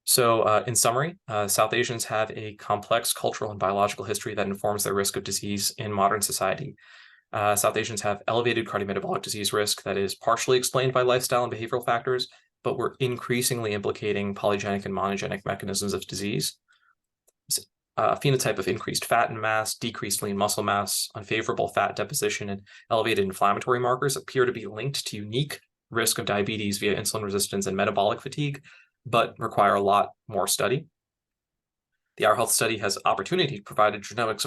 So in summary, South Asians have a complex cultural and biological history that informs their risk of disease in modern society. South Asians have elevated cardiometabolic disease risk that is partially explained by lifestyle and behavioral factors, but we're increasingly implicating polygenic and monogenic mechanisms of disease. A phenotype of increased fat and mass, decreased lean muscle mass, unfavorable fat deposition, and elevated inflammatory markers appear to be linked to unique risk of diabetes via insulin resistance and metabolic fatigue, but require a lot more study. The OurHealth study has opportunity to provide a genomics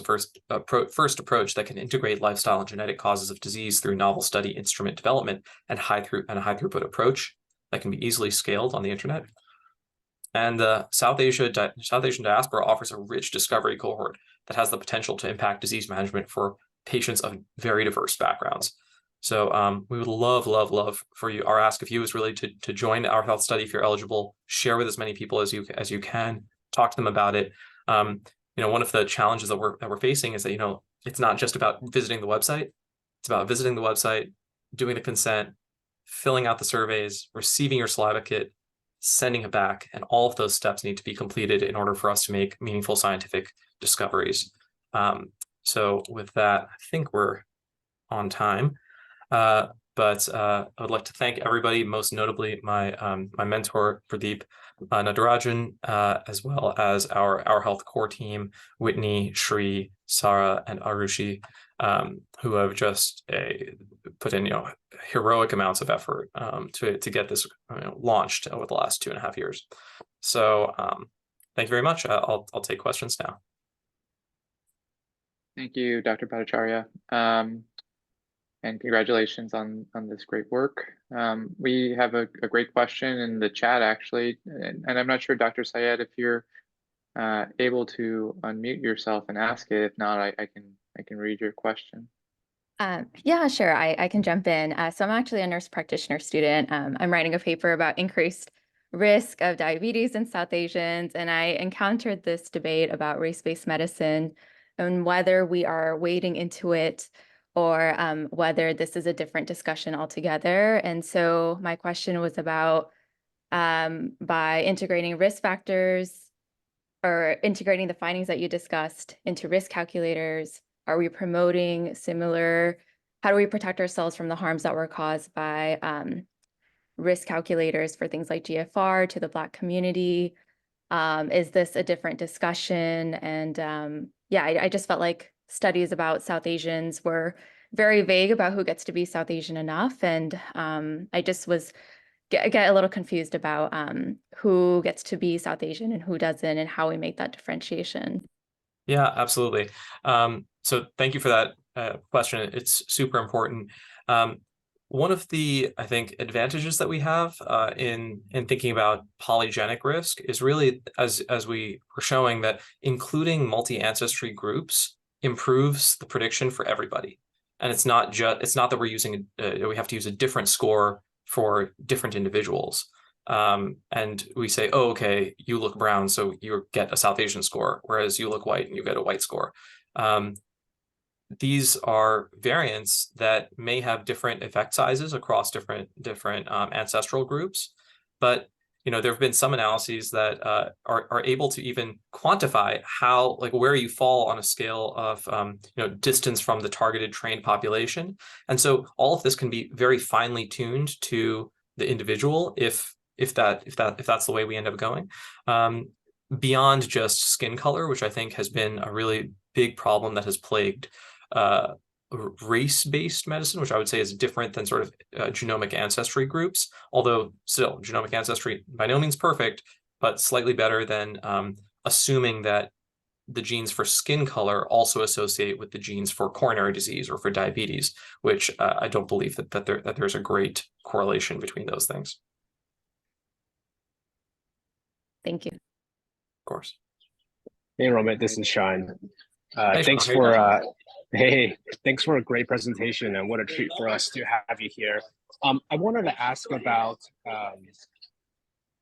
first approach that can integrate lifestyle and genetic causes of disease through novel study instrument development and a high throughput approach. that can be easily scaled on the internet. And the South Asian diaspora offers a rich discovery cohort that has the potential to impact disease management for patients of very diverse backgrounds. So we would love for you. Our ask of you is really to join our health study if you're eligible. Share with as many people as you can. Talk to them about it. One of the challenges that we're facing is that it's not just about visiting the website. It's about visiting the website, doing the consent, filling out the surveys, receiving your saliva kit, sending it back, and all of those steps need to be completed in order for us to make meaningful scientific discoveries. So with that, I think we're on time. But I would like to thank everybody, most notably my mentor, Pradeep Nadarajan, as well as our health core team, Whitney, Shri, Sarah, and Arushi, who have just put in heroic amounts of effort to get this launched over the last 2.5 years. So thank you very much. I'll take questions now. Thank you, Dr. Bhattacharya. And congratulations on this great work. We have a great question in the chat, actually, and I'm not sure, Dr. Syed, if you're able to unmute yourself and ask it. If not, I can read your question. Yeah, sure. I can jump in. So I'm actually a nurse practitioner student. I'm writing a paper about increased risk of diabetes in South Asians, and I encountered this debate about race-based medicine and whether we are wading into it or whether this is a different discussion altogether. And so my question was about by integrating risk factors or integrating the findings that you discussed into risk calculators, are we promoting similar, how do we protect ourselves from the harms that were caused by risk calculators for things like GFR to the Black community? Is this a different discussion? And yeah, I just felt like studies about South Asians were very vague about who gets to be South Asian enough. And I just get a little confused about who gets to be South Asian and who doesn't, and how we make that differentiation. Yeah, absolutely. So thank you for that question. It's super important. One of the, I think, advantages that we have in thinking about polygenic risk is really, as we were showing, that including multi-ancestry groups improves the prediction for everybody. And it's not that we're using we have to use a different score for different individuals. And we say, oh, okay, you look brown, so you get a South Asian score, whereas you look white and you get a white score. These are variants that may have different effect sizes across different ancestral groups, but there have been some analyses that are able to even quantify how, like, where you fall on a scale of distance from the targeted trained population. And so all of this can be very finely tuned to the individual if that's the way we end up going, beyond just skin color, which I think has been a really big problem that has plagued race-based medicine, which I would say is different than sort of genomic ancestry groups, although still genomic ancestry by no means perfect, but slightly better than assuming that the genes for skin color also associate with the genes for coronary disease or for diabetes, which I don't believe that there's a great correlation between those things. Thank you. Of course. Hey, Romit, this is Sean. Hey, thanks Sean. for thanks for a great presentation, and what a treat for us to have you here. I wanted to ask about,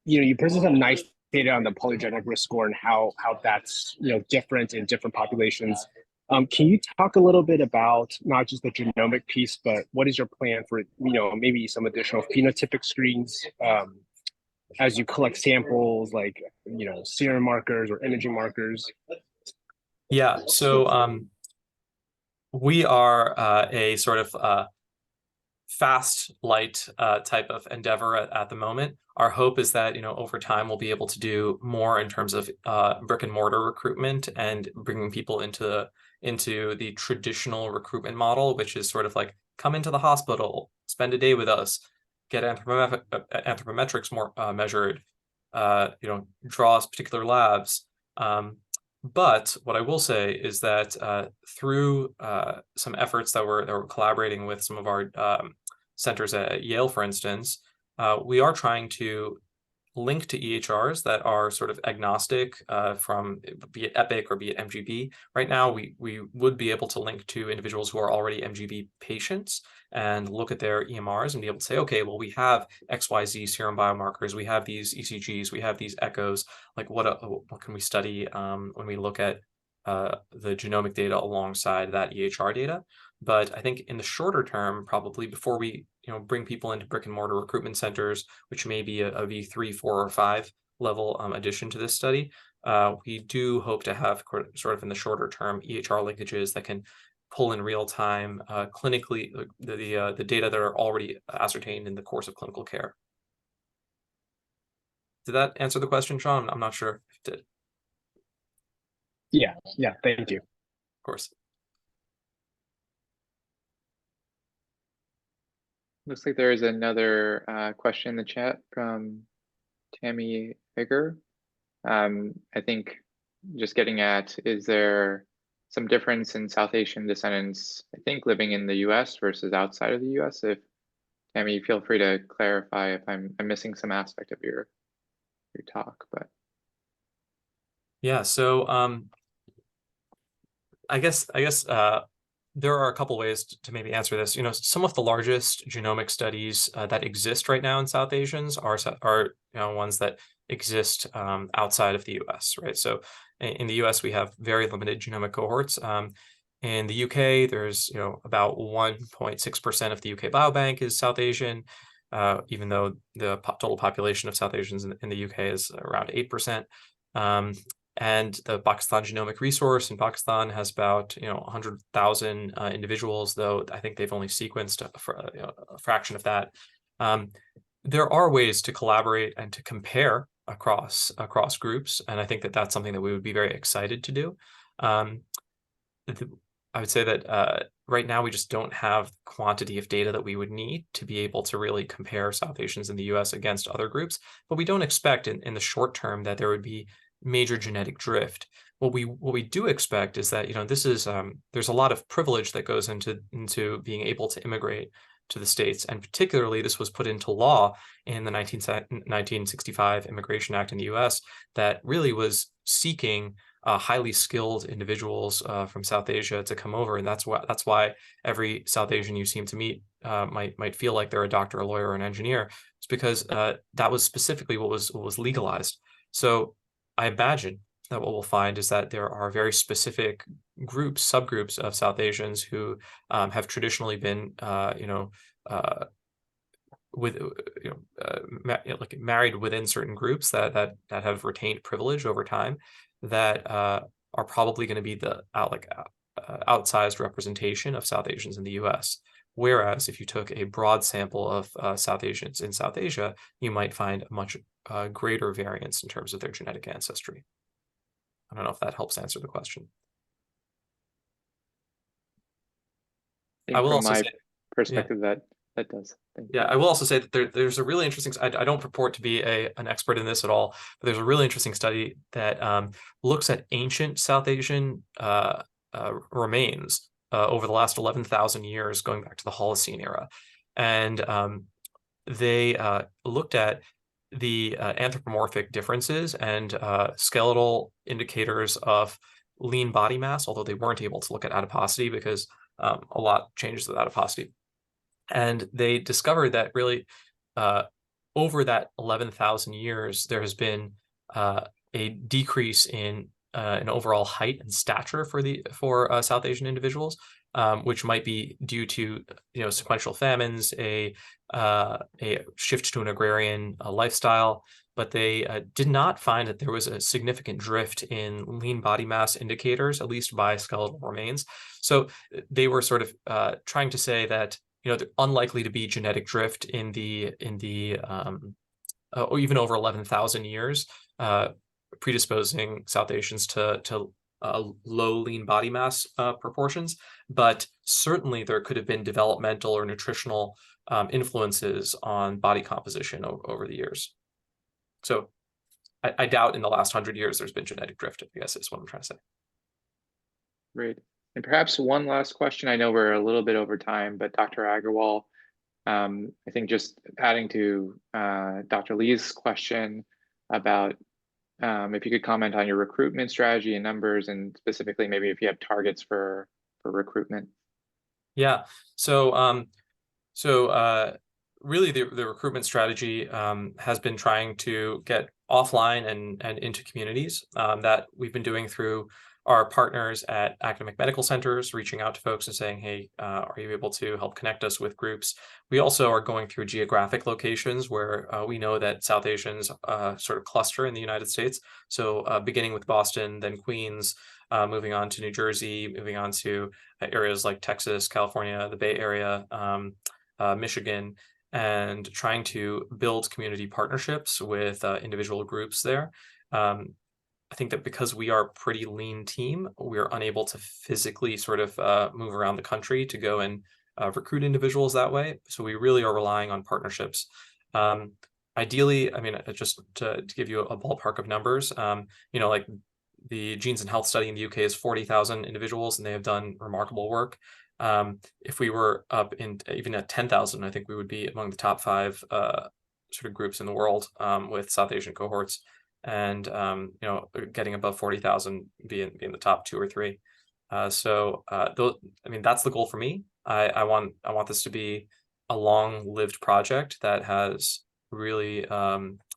you presented some nice data on the polygenic risk score and how that's different in different populations. Can you talk a little bit about not just the genomic piece, but what is your plan for maybe some additional phenotypic screens as you collect samples, like serum markers or imaging markers? Yeah, so we are a sort of fast light type of endeavor at the moment. Our hope is that over time we'll be able to do more in terms of brick and mortar recruitment and bringing people into the traditional recruitment model, which is sort of like come into the hospital, spend a day with us, get anthropometrics more measured, draw us particular labs. But what I will say is that through some efforts that we're collaborating with some of our centers at Yale, for instance, we are trying to link to EHRs that are sort of agnostic from be it EPIC or be it MGB. Right now, we would be able to link to individuals who are already MGB patients and look at their EMRs and be able to say, okay, well, we have XYZ serum biomarkers, we have these ECGs, we have these echoes. Like what can we study when we look at the genomic data alongside that EHR data? But I think in the shorter term, probably before we bring people into brick and mortar recruitment centers, which may be a V3, 4, or 5 level addition to this study, we do hope to have sort of in the shorter term EHR linkages that can pull in real time clinically the data that are already ascertained in the course of clinical care. Did that answer the question, Sean? I'm not sure if it did. Yeah, thank you. Of course. Looks like there is another question in the chat from Tammy Egger. I think just getting at, is there some difference in South Asian descendants, I think, living in the US versus outside of the US? If Tammy, feel free to clarify if I'm missing some aspect of your talk, but. Yeah, so I guess there are a couple ways to maybe answer this. Some of the largest genomic studies that exist right now in South Asians are ones that exist outside of the US, right? So in the US, we have very limited genomic cohorts. In the UK, there's about 1.6% of the UK Biobank is South Asian, even though the total population of South Asians in the UK is around 8%. And the Pakistan Genomic Resource in Pakistan has about 100,000 individuals, though I think they've only sequenced a fraction of that. There are ways to collaborate and to compare across groups, and I think that that's something that we would be very excited to do. I would say that right now we just don't have the quantity of data that we would need to be able to really compare South Asians in the US against other groups, but we don't expect in the short term that there would be major genetic drift. What we do expect is that this is there's a lot of privilege that goes into being able to immigrate to the States, and particularly this was put into law in the 1965 Immigration Act in the US that really was seeking highly skilled individuals from South Asia to come over, and that's why every South Asian you seem to meet might feel like they're a doctor, a lawyer, or an engineer. It's because that was specifically what was legalized. So I imagine that what we'll find is that there are very specific subgroups of South Asians who have traditionally been, married within certain groups that have retained privilege over time, that are probably going to be the outsized representation of South Asians in the U.S. Whereas if you took a broad sample of South Asians in South Asia, you might find a much greater variance in terms of their genetic ancestry. I don't know if that helps answer the question. I will also say, perspective, yeah, that does. Yeah, I will also say that there's a really interesting, I don't purport to be an expert in this at all, but there's a really interesting study that looks at ancient South Asian remains over the last 11,000 years, going back to the Holocene era. And they looked at the anthropomorphic differences and skeletal indicators of lean body mass, although they weren't able to look at adiposity because a lot changes with adiposity. And they discovered that really over that 11,000 years, there has been a decrease in overall height and stature for South Asian individuals, which might be due to sequential famines, a shift to an agrarian lifestyle. But they did not find that there was a significant drift in lean body mass indicators, at least by skeletal remains. So they were sort of trying to say that they're unlikely to be genetic drift in the or even over 11,000 years, predisposing South Asians to low lean body mass proportions, but certainly there could have been developmental or nutritional influences on body composition over the years. So I doubt in the last 100 years there's been genetic drift, I guess is what I'm trying to say. Great. And perhaps one last question. I know we're a little bit over time, but Dr. Agarwal, I think just adding to Dr. Lee's question about if you could comment on your recruitment strategy and numbers, and specifically maybe if you have targets for recruitment. Yeah. Really the recruitment strategy has been trying to get offline and into communities that we've been doing through our partners at academic medical centers, reaching out to folks and saying, hey, are you able to help connect us with groups? We also are going through geographic locations where we know that South Asians sort of cluster in the United States. So beginning with Boston, then Queens, moving on to New Jersey, moving on to areas like Texas, California, the Bay Area, Michigan, and trying to build community partnerships with individual groups there. I think that because we are a pretty lean team, we're unable to physically sort of move around the country to go and recruit individuals that way. So we really are relying on partnerships. Ideally, I mean, just to give you a ballpark of numbers, like the Genes and Health study in the UK is 40,000 individuals, and they have done remarkable work. If we were up in even at 10,000, I think we would be among the top 5 sort of groups in the world with South Asian cohorts, and getting above 40,000 be in the top 2 or 3. I mean, that's the goal for me. I want this to be a long-lived project that has really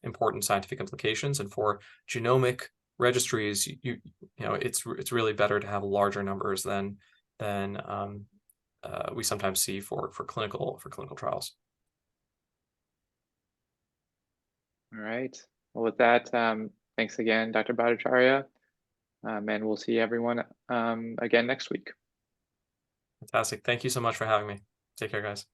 important scientific implications, and for genomic registries, it's really better to have larger numbers than we sometimes see for clinical trials. All right. Well, with that, thanks again, Dr. Bhattacharya, and we'll see everyone again next week. Fantastic. Thank you so much for having me. Take care, guys.